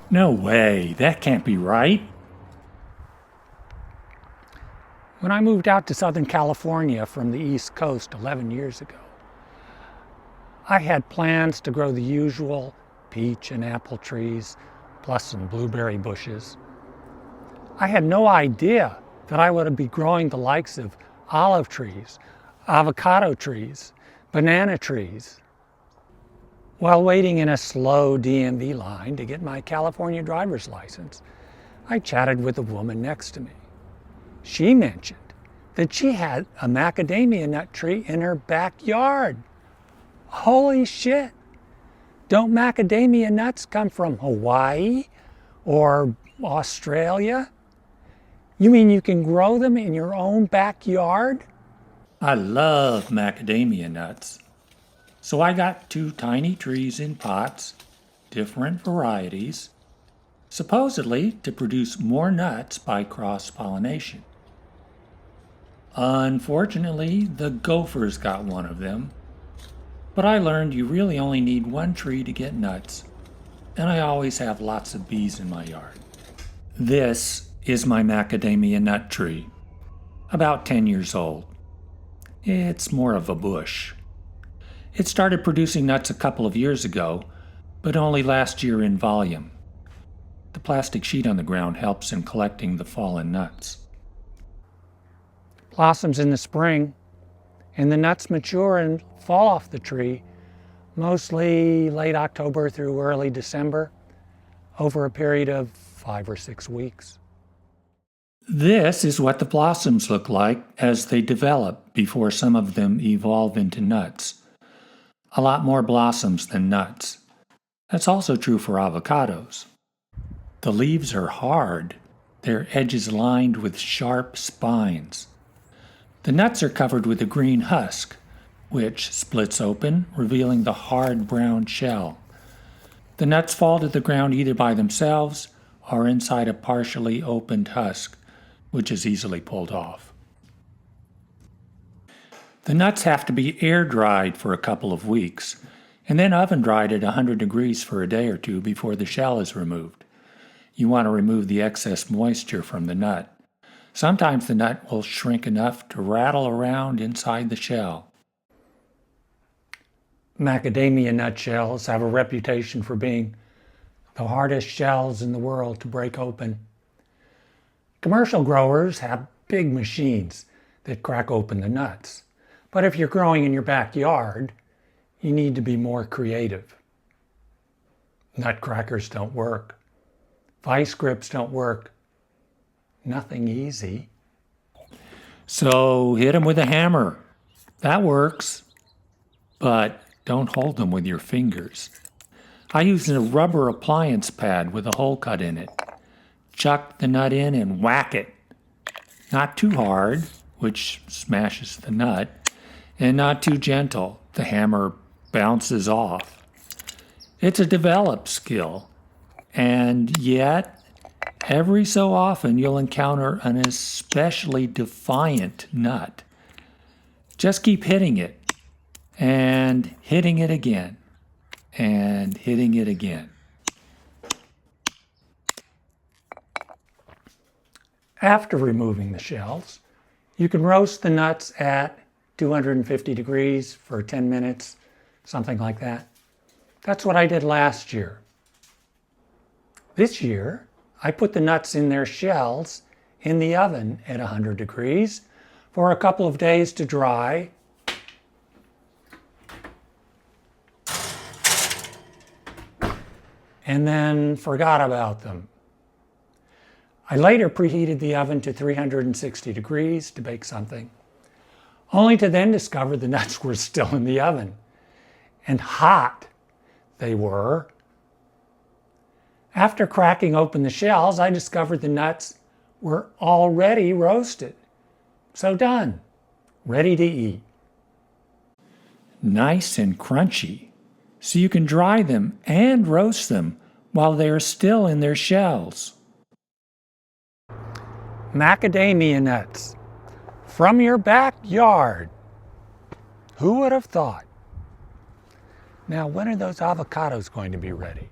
No way, that can't be right. When I moved out to Southern California from the East Coast 11 years ago, I had plans to grow the usual peach and apple trees, plus some blueberry bushes. I had no idea that I would be growing the likes of olive trees, avocado trees, banana trees. While waiting in a slow DMV line to get my California driver's license, I chatted with the woman next to me. She mentioned that she had a macadamia nut tree in her backyard. Holy shit! Don't macadamia nuts come from Hawaii or Australia? You mean you can grow them in your own backyard? I love macadamia nuts. So I got 2 tiny trees in pots, different varieties, supposedly to produce more nuts by cross-pollination. Unfortunately, the gophers got one of them, but I learned you really only need 1 tree to get nuts, and I always have lots of bees in my yard. This is my macadamia nut tree, about 10 years old. It's more of a bush. It started producing nuts a couple of years ago, but only last year in volume. The plastic sheet on the ground helps in collecting the fallen nuts. Blossoms in the spring, and the nuts mature and fall off the tree, mostly late October through early December, over a period of 5 or 6 weeks. This is what the blossoms look like as they develop before some of them evolve into nuts. A lot more blossoms than nuts. That's also true for avocados. The leaves are hard, their edges lined with sharp spines. The nuts are covered with a green husk, which splits open, revealing the hard brown shell. The nuts fall to the ground either by themselves or inside a partially opened husk, which is easily pulled off. The nuts have to be air dried for a couple of weeks, and then oven dried at 100 degrees for a day or 2 before the shell is removed. You want to remove the excess moisture from the nut. Sometimes the nut will shrink enough to rattle around inside the shell. Macadamia nut shells have a reputation for being the hardest shells in the world to break open. Commercial growers have big machines that crack open the nuts. But if you're growing in your backyard, you need to be more creative. Nutcrackers don't work. Vice grips don't work. Nothing easy. So hit them with a hammer. That works. But don't hold them with your fingers. I use a rubber appliance pad with a hole cut in it. Chuck the nut in and whack it. Not too hard, which smashes the nut, and not too gentle. The hammer bounces off. It's a developed skill, and yet every so often you'll encounter an especially defiant nut. Just keep hitting it, and hitting it again, and hitting it again. After removing the shells, you can roast the nuts at 250 degrees for 10 minutes, something like that. That's what I did last year. This year, I put the nuts in their shells in the oven at 100 degrees for a couple of days to dry. And then forgot about them. I later preheated the oven to 360 degrees to bake something, only to then discover the nuts were still in the oven. And hot they were. After cracking open the shells, I discovered the nuts were already roasted. So done, ready to eat. Nice and crunchy, so you can dry them and roast them while they are still in their shells. Macadamia nuts from your backyard. Who would have thought? Now, when are those avocados going to be ready?